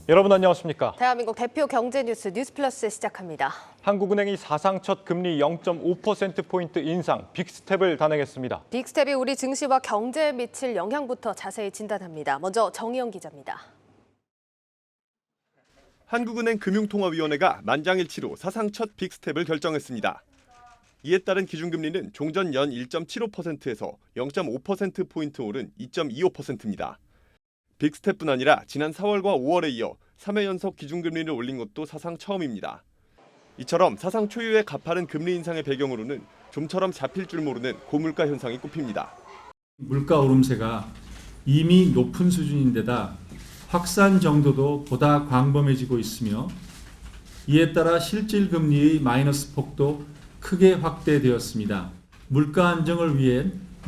여러분 안녕하십니까? 대한민국 대표 경제 뉴스 뉴스플러스 시작합니다. 한국은행이 사상 첫 금리 0.5%포인트 인상, 빅스텝을 단행했습니다. 빅스텝이 우리 증시와 경제에 미칠 영향부터 자세히 진단합니다. 먼저 정희영 기자입니다. 한국은행 금융통화위원회가 만장일치로 사상 첫 빅스텝을 결정했습니다. 이에 따른 기준금리는 종전 연 1.75%에서 0.5%포인트 오른 2.25%입니다. 빅스텝뿐 아니라 지난 4월과 5월에 이어 3회 연속 기준금리를 올린 것도 사상 처음입니다. 이처럼 사상 초유의 가파른 금리 인상의 배경으로는 좀처럼 잡힐 줄 모르는 고물가 현상이 꼽힙니다. 물가 오름세가 이미 높은 수준인데다 확산 정도도 보다 광범해지고 있으며 이에 따라 실질 금리의 마이너스 폭도 크게 확대되었습니다. 물가 안정을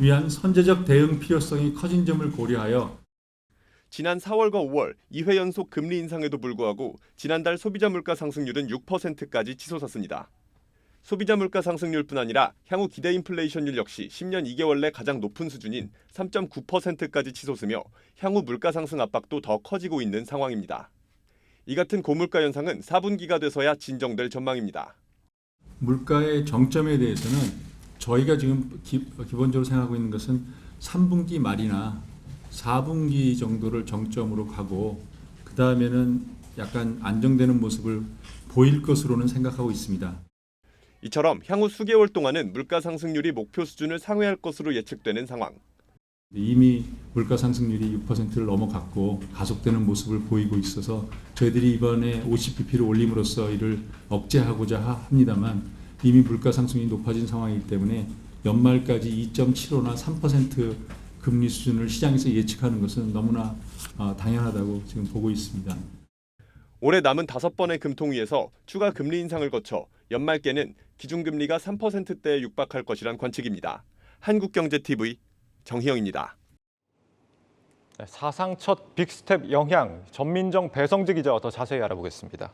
위한 선제적 대응 필요성이 커진 점을 고려하여 지난 4월과 5월 2회 연속 금리 인상에도 불구하고 지난달 소비자 물가 상승률은 6%까지 치솟았습니다. 소비자 물가 상승률뿐 아니라 향후 기대 인플레이션율 역시 10년 2개월 내 가장 높은 수준인 3.9%까지 치솟으며 향후 물가 상승 압박도 더 커지고 있는 상황입니다. 이 같은 고물가 현상은 4분기가 돼서야 진정될 전망입니다. 물가의 정점에 대해서는 저희가 지금 기본적으로 생각하고 있는 것은 3분기 말이나 4분기 정도를 정점으로 가고 그 다음에는 약간 안정되는 모습을 보일 것으로는 생각하고 있습니다. 이처럼 향후 수개월 동안은 물가 상승률이 목표 수준을 상회할 것으로 예측되는 상황. 이미 물가 상승률이 6%를 넘어갔고 가속되는 모습을 보이고 있어서 저희들이 이번에 50bp를 올림으로써 이를 억제하고자 합니다만 이미 물가 상승이 높아진 상황이기 때문에 연말까지 2.75나 3% 금리 수준을 시장에서 예측하는 것은 너무나 당연하다고 지금 보고 있습니다. 올해 남은 5번의 금통위에서 추가 금리 인상을 거쳐 연말께는 기준금리가 3%대에 육박할 것이란 관측입니다. 한국경제TV 정희영입니다. 사상 첫 빅스텝 영향, 전민정 배성재 기자와 더 자세히 알아보겠습니다.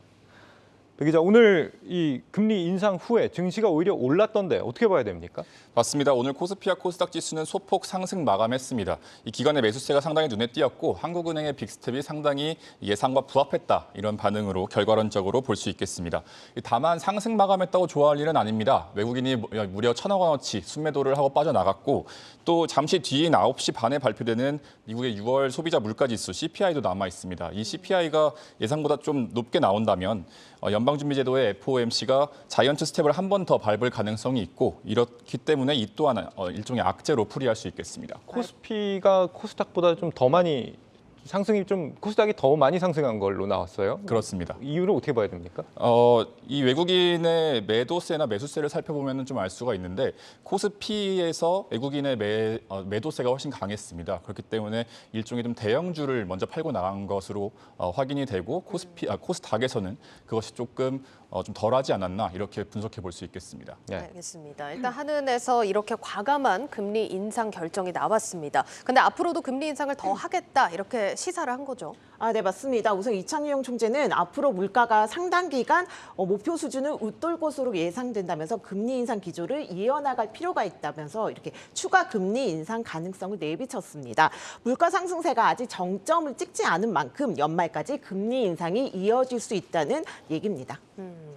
배 기자, 오늘 이 금리 인상 후에 증시가 오히려 올랐던데 어떻게 봐야 됩니까? 맞습니다. 오늘 코스피와 코스닥 지수는 소폭 상승 마감했습니다. 이 기관의 매수세가 상당히 눈에 띄었고 한국은행의 빅스텝이 상당히 예상과 부합했다. 이런 반응으로 결과론적으로 볼 수 있겠습니다. 다만 상승 마감했다고 좋아할 일은 아닙니다. 외국인이 무려 1,000억 원어치 순매도를 하고 빠져나갔고 또 잠시 뒤인 9시 반에 발표되는 미국의 6월 소비자 물가지수 CPI도 남아 있습니다. 이 CPI가 예상보다 좀 높게 나온다면 연방준비제도의 FOMC가 자이언트 스텝을 한 번 더 밟을 가능성이 있고 이렇기 때문에 이 또한 일종의 악재로 풀이할 수 있겠습니다. 코스피가 코스닥보다 좀 더 많이 상승이 좀 코스닥이 더 많이 상승한 걸로 나왔어요. 그렇습니다. 이유를 어떻게 봐야 됩니까? 이 외국인의 매도세나 매수세를 살펴보면 좀 알 수가 있는데 코스피에서 외국인의 매도세가 훨씬 강했습니다. 그렇기 때문에 일종의 좀 대형주를 먼저 팔고 나간 것으로 확인이 되고 코스닥에서는 그것이 조금 좀 덜하지 않았나 이렇게 분석해 볼 수 있겠습니다. 네. 알겠습니다. 일단 한은에서 이렇게 과감한 금리 인상 결정이 나왔습니다. 근데 앞으로도 금리 인상을 더 하겠다 이렇게 시사를 한 거죠. 네, 맞습니다. 우선 이창용 총재는 앞으로 물가가 상당 기간 목표 수준을 웃돌 것으로 예상된다면서 금리 인상 기조를 이어나갈 필요가 있다면서 이렇게 추가 금리 인상 가능성을 내비쳤습니다. 물가 상승세가 아직 정점을 찍지 않은 만큼 연말까지 금리 인상이 이어질 수 있다는 얘기입니다.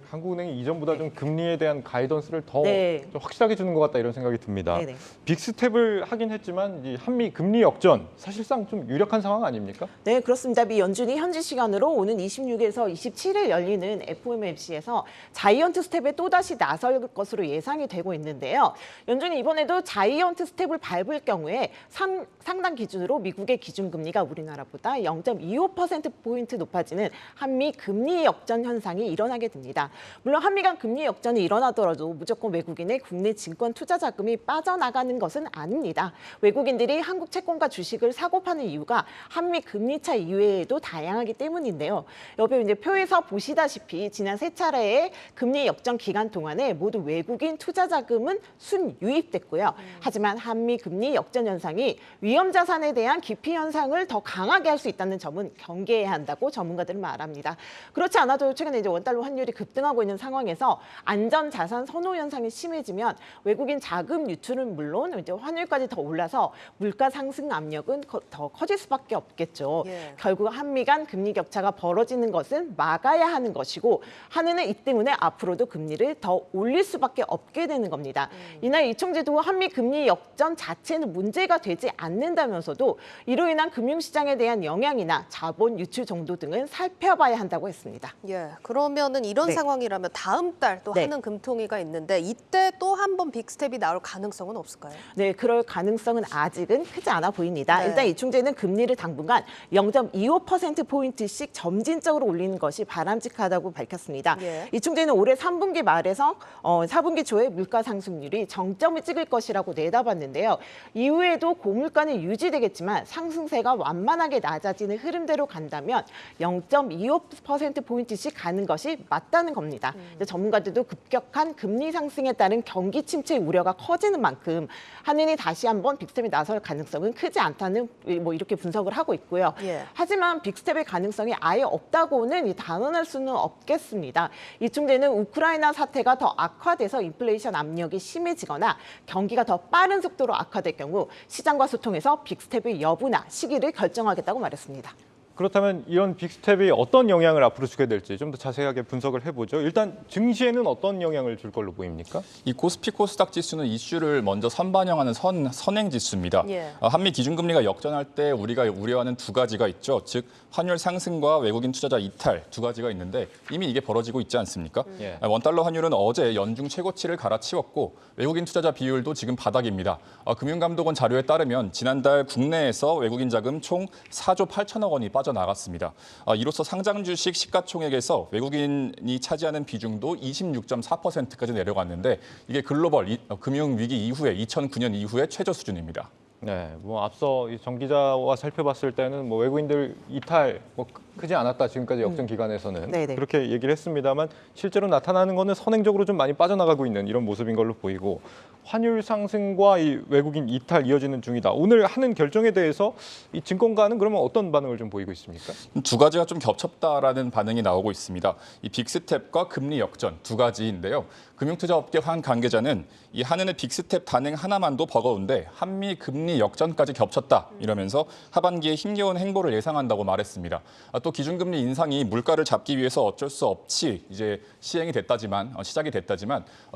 한국은행이 이전보다 좀 금리에 대한 가이던스를 더 좀 확실하게 주는 것 같다 이런 생각이 듭니다. 네네. 빅스텝을 하긴 했지만 이 한미 금리 역전 사실상 좀 유력한 상황 아닙니까? 네, 그렇습니다. 미 연준이 현지 시간으로 오는 26일에서 27일 열리는 FOMC에서 자이언트 스텝에 또다시 나설 것으로 예상이 되고 있는데요. 연준이 이번에도 자이언트 스텝을 밟을 경우에 상당 기준으로 미국의 기준금리가 우리나라보다 0.25%포인트 높아지는 한미 금리 역전 현상이 일어나게 됩니다. 물론 한미 간 금리 역전이 일어나더라도 무조건 외국인의 국내 증권 투자 자금이 빠져나가는 것은 아닙니다. 외국인들이 한국 채권과 주식을 사고 파는 이유가 한미 금리 차 이외에도 다양하기 때문인데요. 여기 이제 표에서 보시다시피 지난 3차례의 금리 역전 기간 동안에 모두 외국인 투자 자금은 순유입됐고요. 하지만 한미 금리 역전 현상이 위험 자산에 대한 기피 현상을 더 강하게 할 수 있다는 점은 경계해야 한다고 전문가들은 말합니다. 그렇지 않아도 최근에 이제 원달러 환율이 급등한 급등하고 있는 상황에서 안전자산 선호 현상이 심해지면 외국인 자금 유출은 물론 이제 환율까지 더 올라서 물가 상승 압력은 더 커질 수밖에 없겠죠. 예. 결국 한미 간 금리 격차가 벌어지는 것은 막아야 하는 것이고 한은은 이 때문에 앞으로도 금리를 더 올릴 수밖에 없게 되는 겁니다. 이날 이총재도 한미 금리 역전 자체는 문제가 되지 않는다면서도 이로 인한 금융시장에 대한 영향이나 자본 유출 정도 등은 살펴봐야 한다고 했습니다. 예, 그러면은 이런 네. 상황이라면 다음 달 또 네. 한은 금통위가 있는데 이때 또 한 번 빅스텝이 나올 가능성은 없을까요? 네, 그럴 가능성은 아직은 크지 않아 보입니다. 네. 일단 이총재는 금리를 당분간 0.25%포인트씩 점진적으로 올리는 것이 바람직하다고 밝혔습니다. 예. 이총재는 올해 3분기 말에서 4분기 초에 물가 상승률이 정점을 찍을 것이라고 내다봤는데요. 이후에도 고물가는 유지되겠지만 상승세가 완만하게 낮아지는 흐름대로 간다면 0.25%포인트씩 가는 것이 맞다는 겁니다. 이제 전문가들도 급격한 금리 상승에 따른 경기 침체 우려가 커지는 만큼 한은이 다시 한번 빅스텝에 나설 가능성은 크지 않다는 뭐 이렇게 분석을 하고 있고요. 예. 하지만 빅스텝의 가능성이 아예 없다고는 단언할 수는 없겠습니다. 이총재는 우크라이나 사태가 더 악화돼서 인플레이션 압력이 심해지거나 경기가 더 빠른 속도로 악화될 경우 시장과 소통해서 빅스텝의 여부나 시기를 결정하겠다고 말했습니다. 그렇다면 이런 빅스텝이 어떤 영향을 앞으로 주게 될지 좀 더 자세하게 분석을 해보죠. 일단 증시에는 어떤 영향을 줄 걸로 보입니까? 이 코스피 코스닥 지수는 이슈를 먼저 선반영하는 선행 지수입니다. 예. 한미 기준금리가 역전할 때 우리가 우려하는 두 가지가 있죠. 즉 환율 상승과 외국인 투자자 이탈 두 가지가 있는데 이미 이게 벌어지고 있지 않습니까? 예. 원달러 환율은 어제 연중 최고치를 갈아치웠고 외국인 투자자 비율도 지금 바닥입니다. 금융감독원 자료에 따르면 지난달 국내에서 외국인 자금 총 4조 8천억 원이 빠져나갔습니다. 이로써 상장 주식 시가총액에서 외국인이 차지하는 비중도 26.4%까지 내려갔는데 이게 글로벌 금융위기 이후에 2009년 이후의 최저 수준입니다. 네, 뭐 앞서 정 기자와 살펴봤을 때는 뭐 외국인들 이탈 뭐 크지 않았다 지금까지 역전 기간에서는 네네. 그렇게 얘기를 했습니다만 실제로 나타나는 거는 선행적으로 좀 많이 빠져나가고 있는 이런 모습인 걸로 보이고 환율 상승과 이 외국인 이탈 이어지는 중이다. 오늘 하는 결정에 대해서 이 증권가는 그러면 어떤 반응을 좀 보이고 있습니까? 두 가지가 좀 겹쳤다라는 반응이 나오고 있습니다. 이 빅스텝과 금리 역전 두 가지인데요. 금융투자업계 한 관계자는 이 한은의 빅스텝 단행 하나만도 버거운데 한미 금리 역전까지 겹쳤다 이러면서 하반기에 힘겨운 행보를 예상한다고 말했습니다. 또 기준금리 인상이 물가를 잡기 위해서 어쩔 수 없이 이제 시작이 됐다지만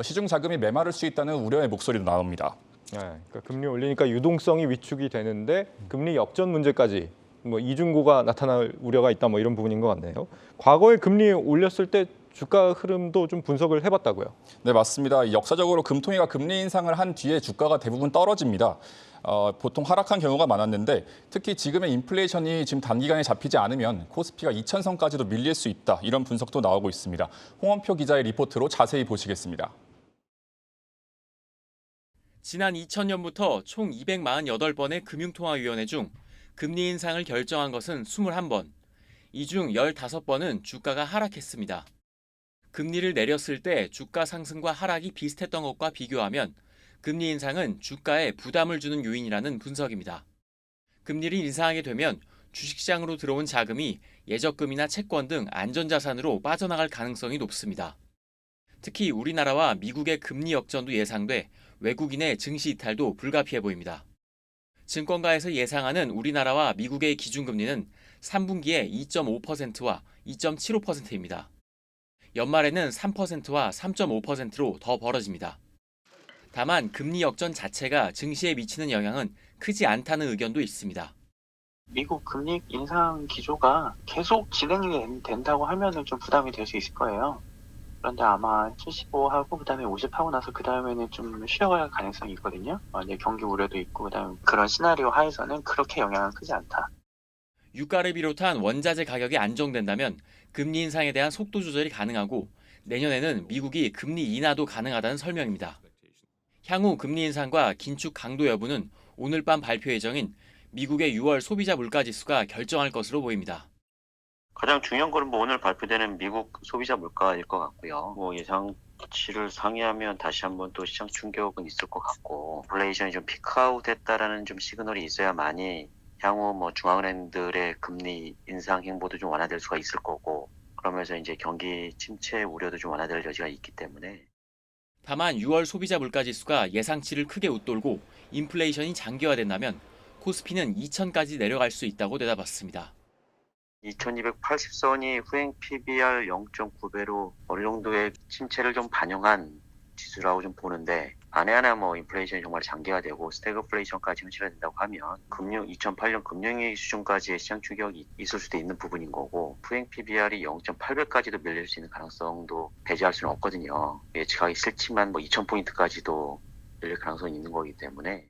시중 자금이 메마를 수 있다는 우려의 목소리도 나옵니다. 네, 그러니까 금리 올리니까 유동성이 위축이 되는데 금리 역전 문제까지 뭐 이중고가 나타날 우려가 있다 뭐 이런 부분인 것 같네요. 과거에 금리 올렸을 때 주가 흐름도 좀 분석을 해봤다고요. 네, 맞습니다. 역사적으로 금통위가 금리 인상을 한 뒤에 주가가 대부분 떨어집니다. 보통 하락한 경우가 많았는데 특히 지금의 인플레이션이 지금 단기간에 잡히지 않으면 코스피가 2,000선까지도 밀릴 수 있다. 이런 분석도 나오고 있습니다. 홍원표 기자의 리포트로 자세히 보시겠습니다. 지난 2000년부터 총 248번의 금융통화위원회 중 금리 인상을 결정한 것은 21번. 이 중 15번은 주가가 하락했습니다. 금리를 내렸을 때 주가 상승과 하락이 비슷했던 것과 비교하면 금리 인상은 주가에 부담을 주는 요인이라는 분석입니다. 금리를 인상하게 되면 주식시장으로 들어온 자금이 예적금이나 채권 등 안전자산으로 빠져나갈 가능성이 높습니다. 특히 우리나라와 미국의 금리 역전도 예상돼 외국인의 증시 이탈도 불가피해 보입니다. 증권가에서 예상하는 우리나라와 미국의 기준금리는 3분기에 2.5%와 2.75%입니다. 연말에는 3%와 3.5%로 더 벌어집니다. 다만 금리 역전 자체가 증시에 미치는 영향은 크지 않다는 의견도 있습니다. 미국 금리 인상 기조가 계속 진행이 된다고 하면은 좀 부담이 될 수 있을 거예요. 그런데 아마 75하고 그다음에 50하고 나서 그다음에는 좀 쉬어갈 가능성이 있거든요. 이제 경기 우려도 있고 그다음 그런 시나리오 하에서는 그렇게 영향은 크지 않다. 유가를 비롯한 원자재 가격이 안정된다면 금리 인상에 대한 속도 조절이 가능하고 내년에는 미국이 금리 인하도 가능하다는 설명입니다. 향후 금리 인상과 긴축 강도 여부는 오늘 밤 발표 예정인 미국의 6월 소비자 물가지수가 결정할 것으로 보입니다. 가장 중요한 거는 오늘 발표되는 미국 소비자 물가일 것 같고요. 예상치를 상회하면 다시 한번 또 시장 충격은 있을 것 같고, 인플레이션이 좀 피크아웃했다라는 좀 시그널이 있어야만이 향후 중앙은행들의 금리 인상 행보도 좀 완화될 수가 있을 거고, 그러면서 이제 경기 침체 우려도 좀 완화될 여지가 있기 때문에 다만 6월 소비자 물가지수가 예상치를 크게 웃돌고 인플레이션이 장기화된다면 코스피는 2,000까지 내려갈 수 있다고 내다봤습니다. 2280선이 후행 PBR 0.9배로 어느 정도의 침체를 좀 반영한 지수라고 좀 보는데 안에 하나 뭐 인플레이션이 정말 장기화되고 스태그플레이션까지 현실화된다고 하면 2008년 금융위기 수준까지의 시장 충격이 있을 수도 있는 부분인 거고 후행 PBR이 0.8배까지도 밀릴 수 있는 가능성도 배제할 수는 없거든요. 예측하기 싫지만 뭐 2000포인트까지도 밀릴 가능성이 있는 거기 때문에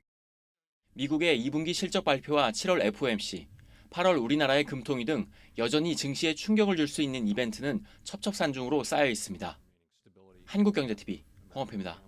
미국의 2분기 실적 발표와 7월 FOMC, 8월 우리나라의 금통위 등 여전히 증시에 충격을 줄 수 있는 이벤트는 첩첩산중으로 쌓여 있습니다. 한국경제TV 홍원표입니다.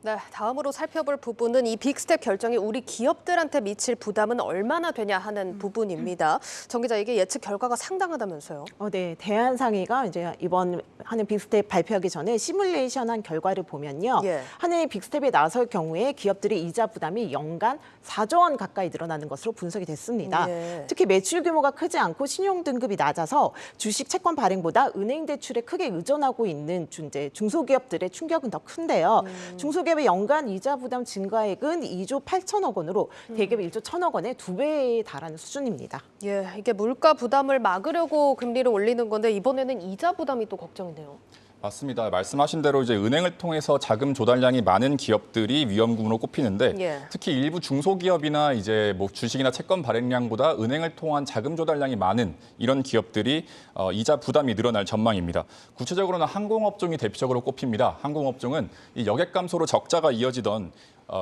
네, 다음으로 살펴볼 부분은 이 빅스텝 결정이 우리 기업들한테 미칠 부담은 얼마나 되냐 하는 부분입니다. 정 기자, 이게 예측 결과가 상당하다면서요? 네, 대한상의가 이제 이번 하는 빅스텝 발표하기 전에 시뮬레이션한 결과를 보면요. 예. 하는 빅스텝에 나설 경우에 기업들의 이자 부담이 연간 4조 원 가까이 늘어나는 것으로 분석이 됐습니다. 예. 특히 매출 규모가 크지 않고 신용 등급이 낮아서 주식 채권 발행보다 은행 대출에 크게 의존하고 있는 중소기업들의 충격은 더 큰데요. 중소기업의 연간 이자 부담 증가액은 2조 8천억 원으로 대기업 1조 1천억 원의 2배에 달하는 수준입니다. 예, 이게 물가 부담을 막으려고 금리를 올리는 건데 이번에는 이자 부담이 또 걱정이네요. 맞습니다. 말씀하신 대로 이제 은행을 통해서 자금 조달량이 많은 기업들이 위험군으로 꼽히는데 예. 특히 일부 중소기업이나 이제 뭐 주식이나 채권 발행량보다 은행을 통한 자금 조달량이 많은 이런 기업들이 이자 부담이 늘어날 전망입니다. 구체적으로는 항공업종이 대표적으로 꼽힙니다. 항공업종은 이 여객 감소로 적자가 이어지던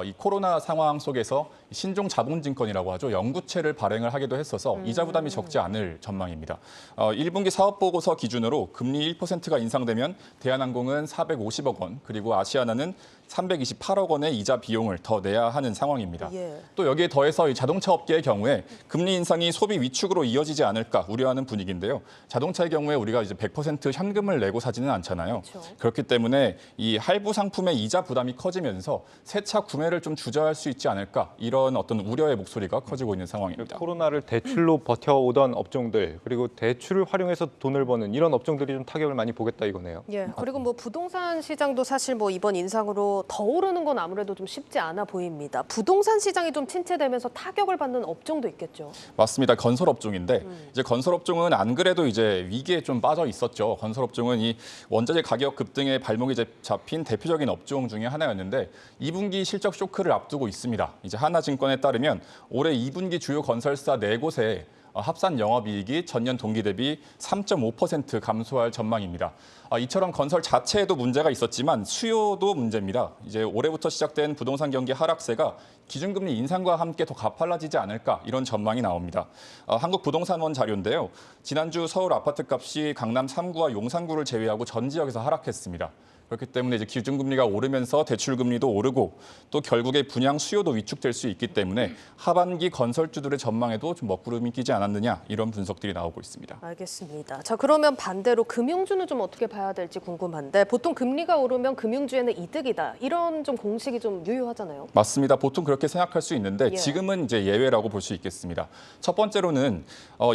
이 코로나 상황 속에서 신종 자본증권이라고 하죠. 영구채를 발행을 하기도 했어서 이자 부담이 적지 않을 전망입니다. 1분기 사업보고서 기준으로 금리 1%가 인상되면 대한항공은 450억 원, 그리고 아시아나는 328억 원의 이자 비용을 더 내야 하는 상황입니다. 예. 또 여기에 더해서 이 자동차 업계의 경우에 금리 인상이 소비 위축으로 이어지지 않을까 우려하는 분위기인데요. 자동차의 경우에 우리가 이제 100% 현금을 내고 사지는 않잖아요. 그렇죠. 그렇기 때문에 이 할부 상품의 이자 부담이 커지면서 새 차 구매를 좀 주저할 수 있지 않을까 이런 어떤 우려의 목소리가 커지고 있는 상황입니다. 코로나를 대출로 버텨오던 업종들 그리고 대출을 활용해서 돈을 버는 이런 업종들이 좀 타격을 많이 보겠다 이거네요. 예, 그리고 뭐 부동산 시장도 사실 뭐 이번 인상으로 더 오르는 건 아무래도 좀 쉽지 않아 보입니다. 부동산 시장이 좀 침체되면서 타격을 받는 업종도 있겠죠. 맞습니다. 건설업종인데 이제 건설업종은 안 그래도 이제 위기에 좀 빠져 있었죠. 건설업종은 이 원자재 가격 급등에 발목이 이제 잡힌 대표적인 업종 중에 하나였는데 2분기 실적 쇼크를 앞두고 있습니다. 이제 하나증권에 따르면 올해 2분기 주요 건설사 4곳에 합산 영업이익이 전년 동기 대비 3.5% 감소할 전망입니다. 이처럼 건설 자체에도 문제가 있었지만 수요도 문제입니다. 이제 올해부터 시작된 부동산 경기 하락세가 기준금리 인상과 함께 더 가팔라지지 않을까 이런 전망이 나옵니다. 한국부동산원 자료인데요. 지난주 서울 아파트값이 강남 3구와 용산구를 제외하고 전 지역에서 하락했습니다. 그렇기 때문에 이제 기준금리가 오르면서 대출금리도 오르고 또 결국에 분양 수요도 위축될 수 있기 때문에 하반기 건설주들의 전망에도 좀 먹구름이 끼지 않았느냐 이런 분석들이 나오고 있습니다. 알겠습니다. 자, 그러면 반대로 금융주는 좀 어떻게 봐야 될지 궁금한데 보통 금리가 오르면 금융주에는 이득이다. 이런 좀 공식이 좀 유효하잖아요. 맞습니다. 보통 그렇게 생각할 수 있는데 예. 지금은 이제 예외라고 볼 수 있겠습니다. 첫 번째로는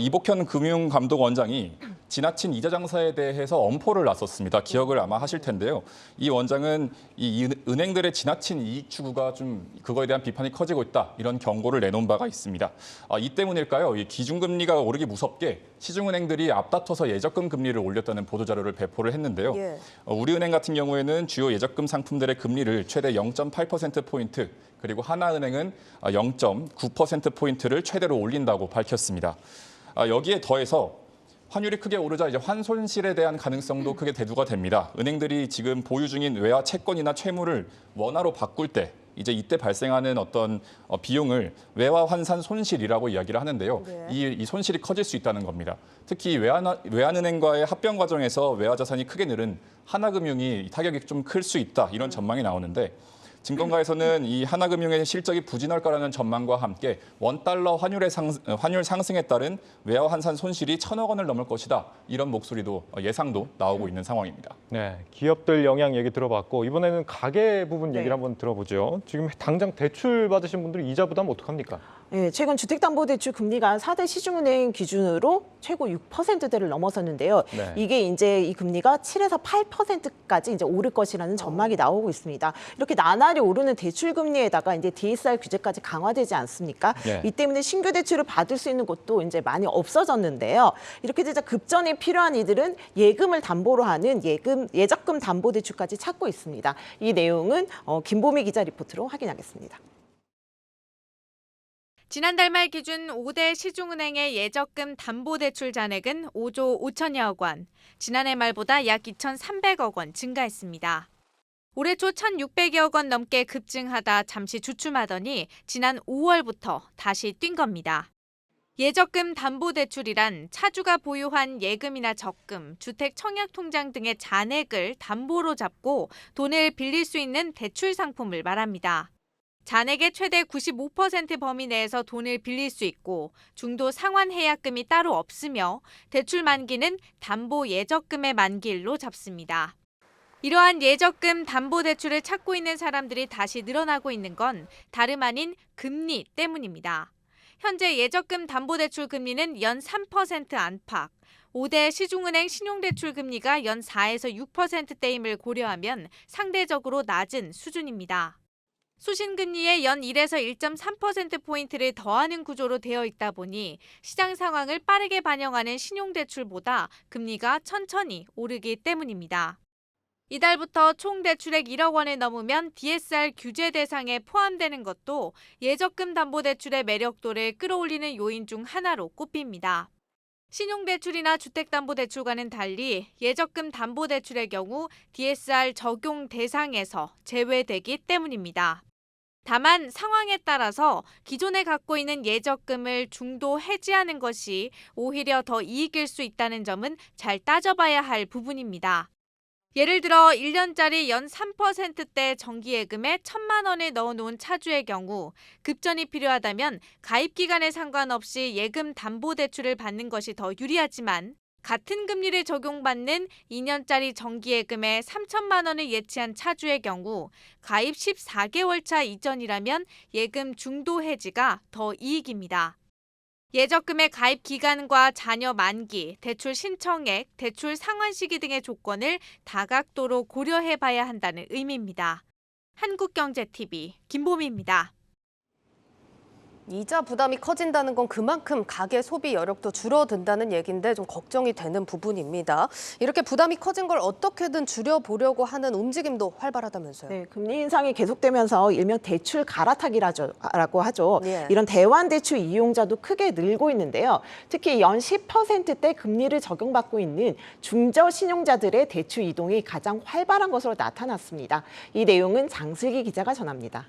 이복현 금융감독원장이 지나친 이자 장사에 대해서 엄포를 놨었습니다. 기억을 아마 하실 텐데요. 이 원장은 이 은행들의 지나친 이익 추구가 좀 그거에 대한 비판이 커지고 있다. 이런 경고를 내놓은 바가 있습니다. 이 때문일까요? 이 기준금리가 오르기 무섭게 시중은행들이 앞다퉈서 예적금 금리를 올렸다는 보도자료를 배포를 했는데요. 예. 우리은행 같은 경우에는 주요 예적금 상품들의 금리를 최대 0.8%포인트 그리고 하나은행은 0.9%포인트를 최대로 올린다고 밝혔습니다. 여기에 더해서 환율이 크게 오르자 이제 환손실에 대한 가능성도 크게 대두가 됩니다. 은행들이 지금 보유 중인 외화 채권이나 채무를 원화로 바꿀 때 이제 이때 발생하는 어떤 비용을 외화 환산 손실이라고 이야기를 하는데요. 네. 이 손실이 커질 수 있다는 겁니다. 특히 외환은행과의 합병 과정에서 외화 자산이 크게 늘은 하나금융이 타격이 좀 클 수 있다 이런 전망이 나오는데 증권가에서는 이 하나금융의 실적이 부진할 거라는 전망과 함께 원달러 환율 상승에 따른 외화 환산 손실이 1,000억 원을 넘을 것이다. 이런 목소리도 예상도 나오고 있는 상황입니다. 네, 기업들 영향 얘기 들어봤고 이번에는 가계 부분 얘기를 네. 한번 들어보죠. 지금 당장 대출 받으신 분들이 이자 부담 어떡합니까? 네, 최근 주택담보대출 금리가 4대 시중은행 기준으로 최고 6%대를 넘어섰는데요. 네. 이게 이제 이 금리가 7에서 8%까지 이제 오를 것이라는 전망이 나오고 있습니다. 이렇게 나날이 오르는 대출 금리에다가 이제 DSR 규제까지 강화되지 않습니까? 네. 이 때문에 신규 대출을 받을 수 있는 곳도 이제 많이 없어졌는데요. 이렇게 되자 급전이 필요한 이들은 예금을 담보로 하는 예적금 담보대출까지 찾고 있습니다. 이 내용은 김보미 기자 리포트로 확인하겠습니다. 지난달 말 기준 5대 시중은행의 예적금 담보대출 잔액은 5조 5천여억 원, 지난해 말보다 약 2,300억 원 증가했습니다. 올해 초 1,600여억 원 넘게 급증하다 잠시 주춤하더니 지난 5월부터 다시 뛴 겁니다. 예적금 담보대출이란 차주가 보유한 예금이나 적금, 주택 청약통장 등의 잔액을 담보로 잡고 돈을 빌릴 수 있는 대출 상품을 말합니다. 잔액의 최대 95% 범위 내에서 돈을 빌릴 수 있고 중도 상환 해약금이 따로 없으며 대출 만기는 담보 예적금의 만기일로 잡습니다. 이러한 예적금 담보대출을 찾고 있는 사람들이 다시 늘어나고 있는 건 다름 아닌 금리 때문입니다. 현재 예적금 담보대출 금리는 연 3% 안팎, 5대 시중은행 신용대출 금리가 연 4에서 6%대임을 고려하면 상대적으로 낮은 수준입니다. 수신금리에 연 1에서 1.3%포인트를 더하는 구조로 되어 있다 보니 시장 상황을 빠르게 반영하는 신용대출보다 금리가 천천히 오르기 때문입니다. 이달부터 총 대출액 1억 원을 넘으면 DSR 규제 대상에 포함되는 것도 예적금 담보대출의 매력도를 끌어올리는 요인 중 하나로 꼽힙니다. 신용대출이나 주택담보대출과는 달리 예적금 담보대출의 경우 DSR 적용 대상에서 제외되기 때문입니다. 다만 상황에 따라서 기존에 갖고 있는 예적금을 중도 해지하는 것이 오히려 더 이익일 수 있다는 점은 잘 따져봐야 할 부분입니다. 예를 들어 1년짜리 연 3%대 정기예금에 1,000만 원을 넣어놓은 차주의 경우 급전이 필요하다면 가입기간에 상관없이 예금 담보대출을 받는 것이 더 유리하지만 같은 금리를 적용받는 2년짜리 정기예금에 3,000만 원을 예치한 차주의 경우 가입 14개월 차 이전이라면 예금 중도 해지가 더 이익입니다. 예적금의 가입 기간과 자녀 만기, 대출 신청액, 대출 상환 시기 등의 조건을 다각도로 고려해봐야 한다는 의미입니다. 한국경제TV 김보미입니다. 이자 부담이 커진다는 건 그만큼 가계 소비 여력도 줄어든다는 얘기인데 좀 걱정이 되는 부분입니다. 이렇게 부담이 커진 걸 어떻게든 줄여보려고 하는 움직임도 활발하다면서요. 네, 금리 인상이 계속되면서 일명 대출 갈아타기라고 하죠. 예. 이런 대환 대출 이용자도 크게 늘고 있는데요. 특히 연 10%대 금리를 적용받고 있는 중저 신용자들의 대출 이동이 가장 활발한 것으로 나타났습니다. 이 내용은 장슬기 기자가 전합니다.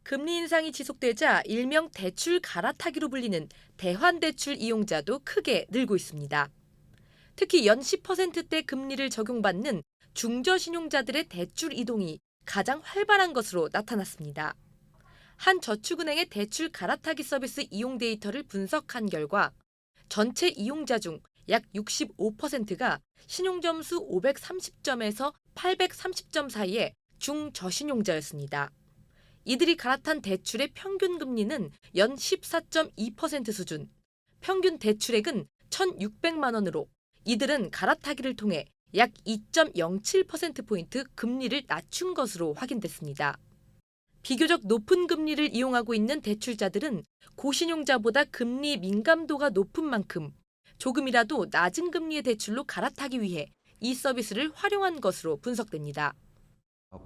금리 인상이 지속되자 일명 대출 갈아타기로 불리는 대환대출 이용자도 크게 늘고 있습니다. 특히 연 10%대 금리를 적용받는 중저신용자들의 대출 이동이 가장 활발한 것으로 나타났습니다. 한 저축은행의 대출 갈아타기 서비스 이용 데이터를 분석한 결과 전체 이용자 중 약 65%가 신용점수 530점에서 830점 사이의 중저신용자였습니다. 이들이 갈아탄 대출의 평균 금리는 연 14.2% 수준, 평균 대출액은 1,600만 원으로 이들은 갈아타기를 통해 약 2.07%포인트 금리를 낮춘 것으로 확인됐습니다. 비교적 높은 금리를 이용하고 있는 대출자들은 고신용자보다 금리 민감도가 높은 만큼 조금이라도 낮은 금리의 대출로 갈아타기 위해 이 서비스를 활용한 것으로 분석됩니다.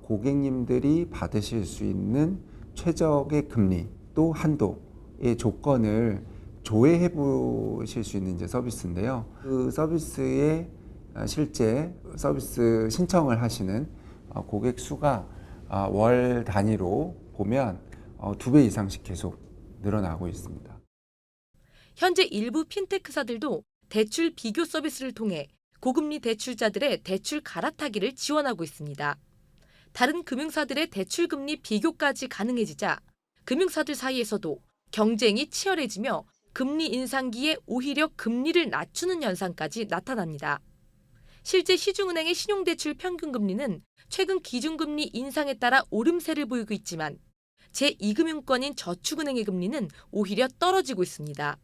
고객님들이 받으실 수 있는 최적의 금리 또 한도의 조건을 조회해 보실 수 있는 이제 서비스인데요. 그 서비스에 실제 서비스 신청을 하시는 고객 수가 월 단위로 보면 2배 이상씩 계속 늘어나고 있습니다. 현재 일부 핀테크사들도 대출 비교 서비스를 통해 고금리 대출자들의 대출 갈아타기를 지원하고 있습니다. 다른 금융사들의 대출금리 비교까지 가능해지자 금융사들 사이에서도 경쟁이 치열해지며 금리 인상기에 오히려 금리를 낮추는 현상까지 나타납니다. 실제 시중은행의 신용대출 평균금리는 최근 기준금리 인상에 따라 오름세를 보이고 있지만 제2금융권인 저축은행의 금리는 오히려 떨어지고 있습니다.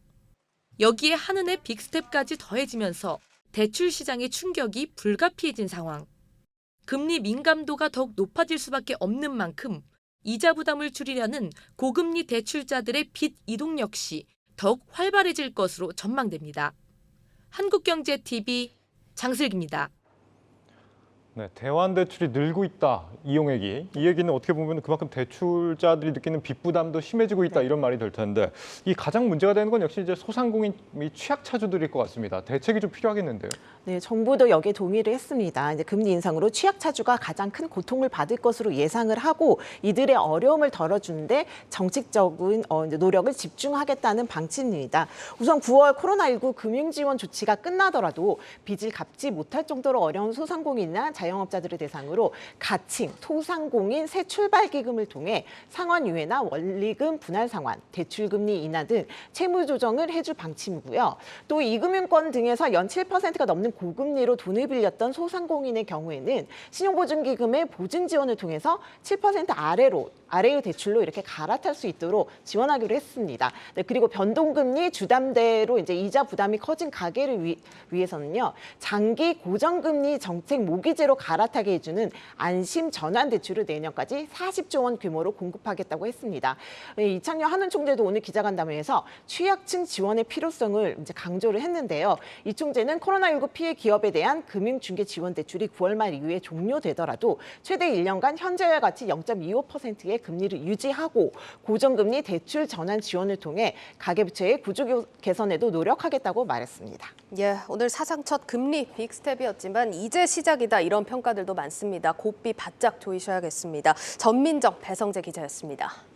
여기에 한은의 빅스텝까지 더해지면서 대출 시장의 충격이 불가피해진 상황. 금리 민감도가 더욱 높아질 수밖에 없는 만큼 이자 부담을 줄이려는 고금리 대출자들의 빚 이동 역시 더욱 활발해질 것으로 전망됩니다. 한국경제TV 장슬기입니다. 네, 대환 대출이 늘고 있다, 이용액이. 이 얘기는 어떻게 보면 그만큼 대출자들이 느끼는 빚 부담도 심해지고 있다, 이런 말이 될 텐데, 이 가장 문제가 되는 건 역시 이제 소상공인 및 취약차주들일 것 같습니다. 대책이 좀 필요하겠는데요. 네, 정부도 여기에 동의를 했습니다. 이제 금리 인상으로 취약차주가 가장 큰 고통을 받을 것으로 예상을 하고 이들의 어려움을 덜어주는데 정책적인 노력을 집중하겠다는 방침입니다. 우선 9월 코로나19 금융지원 조치가 끝나더라도 빚을 갚지 못할 정도로 어려운 소상공인이나 자영업자들을 대상으로 가칭, 소상공인 새 출발 기금을 통해 상환 유예나 원리금 분할 상환, 대출금리 인하 등 채무 조정을 해줄 방침이고요. 또 이금융권 등에서 연 7%가 넘는 고금리로 돈을 빌렸던 소상공인의 경우에는 신용보증기금의 보증 지원을 통해서 7% 아래의 대출로 이렇게 갈아탈 수 있도록 지원하기로 했습니다. 네, 그리고 변동금리 주담대로 이제 이자 부담이 커진 가계를 위해서는요, 장기 고정금리 정책 모기제로 갈아타게 해주는 안심 전환 대출을 내년까지 40조 원 규모로 공급하겠다고 했습니다. 이창용 한은 총재도 오늘 기자간담회에서 취약층 지원의 필요성을 이제 강조를 했는데요. 이 총재는 코로나19 피해 기업에 대한 금융중개 지원 대출이 9월 말 이후에 종료되더라도 최대 1년간 현재와 같이 0.25%의 금리를 유지하고 고정금리 대출 전환 지원을 통해 가계부채의 구조 개선에도 노력하겠다고 말했습니다. 예, 오늘 사상 첫 금리 빅스텝이었지만 이제 시작이다, 이런 평가들도 많습니다. 고삐 바짝 조이셔야겠습니다. 전민정, 배성재 기자였습니다.